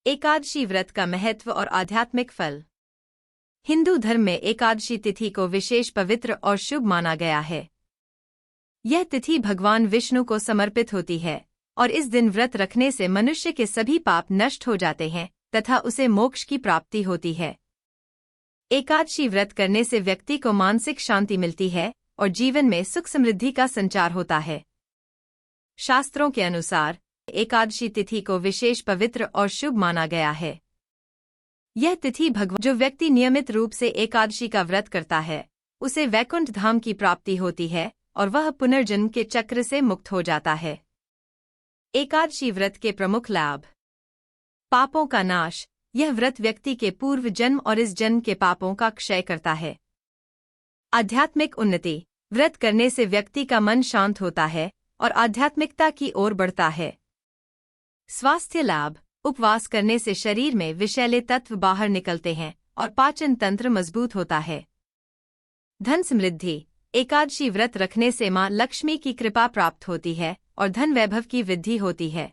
एकादशी व्रत का महत्व और आध्यात्मिक फल। हिंदू धर्म में एकादशी तिथि को विशेष पवित्र और शुभ माना गया है। यह तिथि भगवान विष्णु को समर्पित होती है और इस दिन व्रत रखने से मनुष्य के सभी पाप नष्ट हो जाते हैं तथा उसे मोक्ष की प्राप्ति होती है। एकादशी व्रत करने से व्यक्ति को मानसिक शांति मिलती है और जीवन में सुख समृद्धि का संचार होता है। शास्त्रों के अनुसार एकादशी तिथि को विशेष पवित्र और शुभ माना गया है। यह तिथि जो व्यक्ति नियमित रूप से एकादशी का व्रत करता है उसे वैकुंठ धाम की प्राप्ति होती है और वह पुनर्जन्म के चक्र से मुक्त हो जाता है। एकादशी व्रत के प्रमुख लाभ। पापों का नाश। यह व्रत व्यक्ति के पूर्व जन्म और इस जन्म के पापों का क्षय करता है। आध्यात्मिक उन्नति। व्रत करने से व्यक्ति का मन शांत होता है और आध्यात्मिकता की ओर बढ़ता है। स्वास्थ्य लाभ। उपवास करने से शरीर में विषैले तत्व बाहर निकलते हैं और पाचन तंत्र मजबूत होता है। धन समृद्धि। एकादशी व्रत रखने से मां लक्ष्मी की कृपा प्राप्त होती है और धन वैभव की वृद्धि होती है।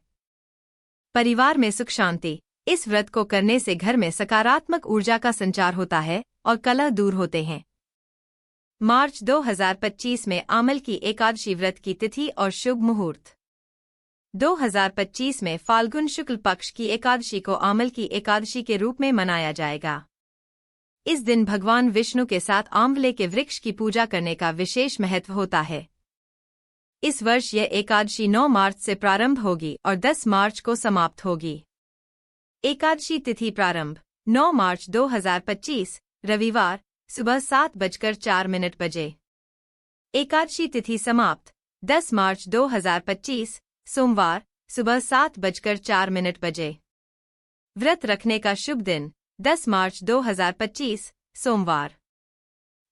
परिवार में सुख शांति। इस व्रत को करने से घर में सकारात्मक ऊर्जा का संचार होता है और कलह दूर होते हैं। मार्च 2025 में आमल की एकादशी व्रत की तिथि और शुभ मुहूर्त। 2025 में फाल्गुन शुक्ल पक्ष की एकादशी को आमल की एकादशी के रूप में मनाया जाएगा। इस दिन भगवान विष्णु के साथ आंवले के वृक्ष की पूजा करने का विशेष महत्व होता है। इस वर्ष यह एकादशी 9 मार्च से प्रारंभ होगी और 10 मार्च को समाप्त होगी। एकादशी तिथि प्रारंभ 9 मार्च 2025 रविवार सुबह 7:04 बजे। एकादशी तिथि समाप्त 10 मार्च 2025 सोमवार सुबह 7:04 बजे। व्रत रखने का शुभ दिन 10 मार्च 2025 सोमवार।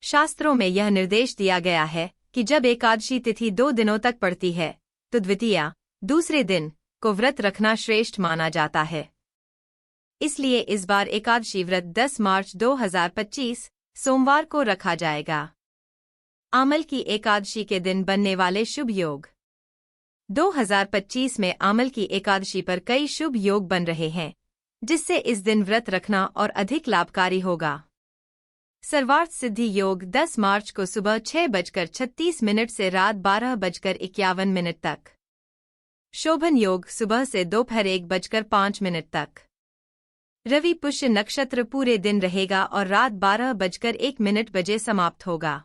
शास्त्रों में यह निर्देश दिया गया है कि जब एकादशी तिथि 2 दिनों तक पड़ती है तो द्वितीया दूसरे दिन को व्रत रखना श्रेष्ठ माना जाता है। इसलिए इस बार एकादशी व्रत 10 मार्च 2025 सोमवार को रखा जाएगा। आमल की एकादशी के दिन बनने वाले शुभ योग। 2025 में आमल की एकादशी पर कई शुभ योग बन रहे हैं जिससे इस दिन व्रत रखना और अधिक लाभकारी होगा। सर्वार्थ सिद्धि योग 10 मार्च को सुबह 6:36 से रात 12:51 तक। शोभन योग सुबह से दोपहर 1:05 तक। रवि पुष्य नक्षत्र पूरे दिन रहेगा और रात 12:01 बजे समाप्त होगा।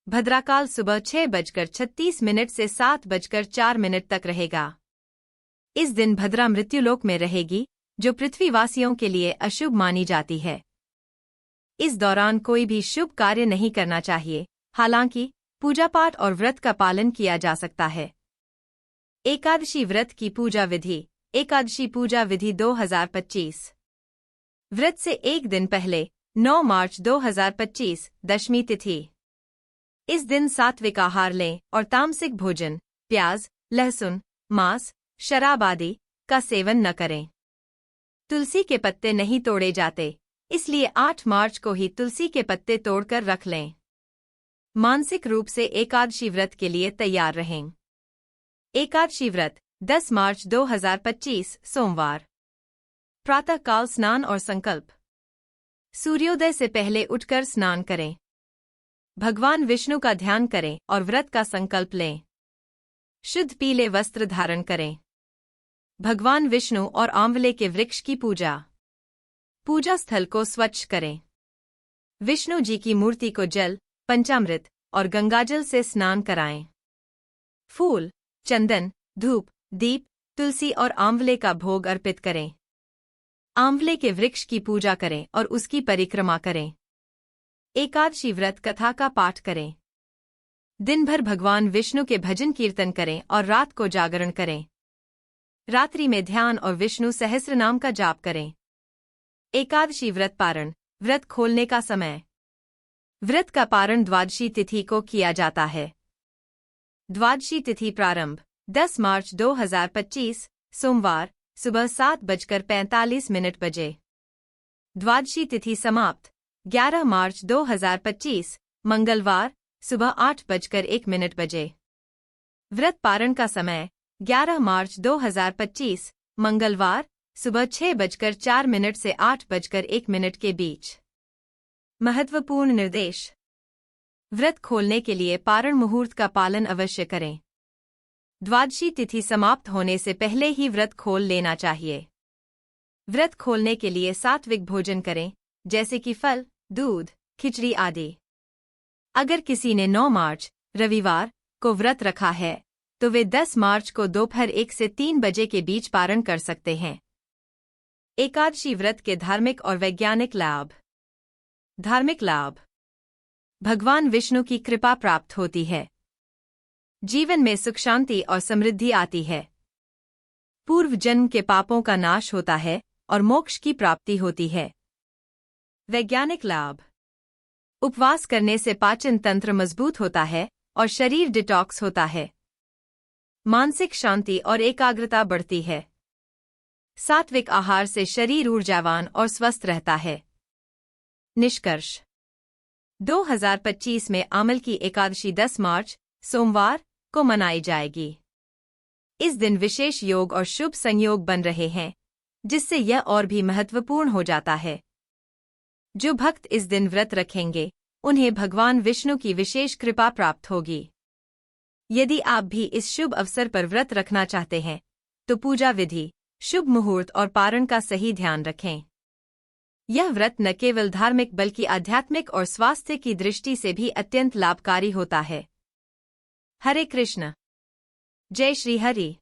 भद्राकाल सुबह 6:36 से 7:04 तक रहेगा। इस दिन भद्रा मृत्युलोक में रहेगी जो पृथ्वीवासियों के लिए अशुभ मानी जाती है। इस दौरान कोई भी शुभ कार्य नहीं करना चाहिए, हालांकि पूजा पाठ और व्रत का पालन किया जा सकता है। एकादशी व्रत की पूजा विधि। एकादशी पूजा विधि 2025। व्रत से एक दिन पहले 9 मार्च 2025 दशमी तिथि। इस दिन सात्विक आहार लें और तामसिक भोजन, प्याज, लहसुन, मांस, शराब आदि का सेवन न करें। तुलसी के पत्ते नहीं तोड़े जाते, इसलिए 8 मार्च को ही तुलसी के पत्ते तोड़कर रख लें। मानसिक रूप से एकादशी व्रत के लिए तैयार रहें। एकादशी व्रत 10 मार्च 2025 सोमवार। प्रातःकाल स्नान और संकल्प। सूर्योदय से पहले उठकर स्नान करें। भगवान विष्णु का ध्यान करें और व्रत का संकल्प लें। शुद्ध पीले वस्त्र धारण करें। भगवान विष्णु और आंवले के वृक्ष की पूजा। पूजा स्थल को स्वच्छ करें। विष्णु जी की मूर्ति को जल, पंचामृत और गंगाजल से स्नान कराएं। फूल, चंदन, धूप, दीप, तुलसी और आंवले का भोग अर्पित करें। आंवले के वृक्ष की पूजा करें और उसकी परिक्रमा करें। एकादशी व्रत कथा का पाठ करें। दिन भर भगवान विष्णु के भजन कीर्तन करें और रात को जागरण करें। रात्रि में ध्यान और विष्णु सहस्रनाम का जाप करें। एकादशी व्रत पारण। व्रत खोलने का समय। व्रत का पारण द्वादशी तिथि को किया जाता है। द्वादशी तिथि प्रारंभ 10 मार्च 2025 सोमवार सुबह 7:45 बजे। द्वादशी तिथि समाप्त 11 मार्च 2025 मंगलवार सुबह 8:01 बजे। व्रत पारण का समय 11 मार्च 2025 मंगलवार सुबह 6:04 से 8:01 के बीच। महत्वपूर्ण निर्देश। व्रत खोलने के लिए पारण मुहूर्त का पालन अवश्य करें। द्वादशी तिथि समाप्त होने से पहले ही व्रत खोल लेना चाहिए। व्रत खोलने के लिए सात्विक भोजन करें, जैसे कि फल, दूध, खिचड़ी आदि। अगर किसी ने 9 मार्च, रविवार, को व्रत रखा है, तो वे 10 मार्च को दोपहर 1 से 3 बजे के बीच पारण कर सकते हैं। एकादशी व्रत के धार्मिक और वैज्ञानिक लाभ। धार्मिक लाभ। भगवान विष्णु की कृपा प्राप्त होती है। जीवन में सुख शांति और समृद्धि आती है। पूर्व जन्म के पापों का नाश होता है और मोक्ष की प्राप्ति होती है। वैज्ञानिक लाभ। उपवास करने से पाचन तंत्र मजबूत होता है और शरीर डिटॉक्स होता है। मानसिक शांति और एकाग्रता बढ़ती है। सात्विक आहार से शरीर ऊर्जावान और स्वस्थ रहता है। निष्कर्ष। 2025 में आमल की एकादशी 10 मार्च, सोमवार, को मनाई जाएगी। इस दिन विशेष योग और शुभ संयोग बन रहे हैं, जिससे यह और भी महत्वपूर्ण हो जाता है। जो भक्त इस दिन व्रत रखेंगे, उन्हें भगवान विष्णु की विशेष कृपा प्राप्त होगी। यदि आप भी इस शुभ अवसर पर व्रत रखना चाहते हैं, तो पूजा विधि, शुभ मुहूर्त और पारण का सही ध्यान रखें। यह व्रत न केवल धार्मिक बल्कि आध्यात्मिक और स्वास्थ्य की दृष्टि से भी अत्यंत लाभकारी होता है। हरे कृष्ण। जय श्री हरि।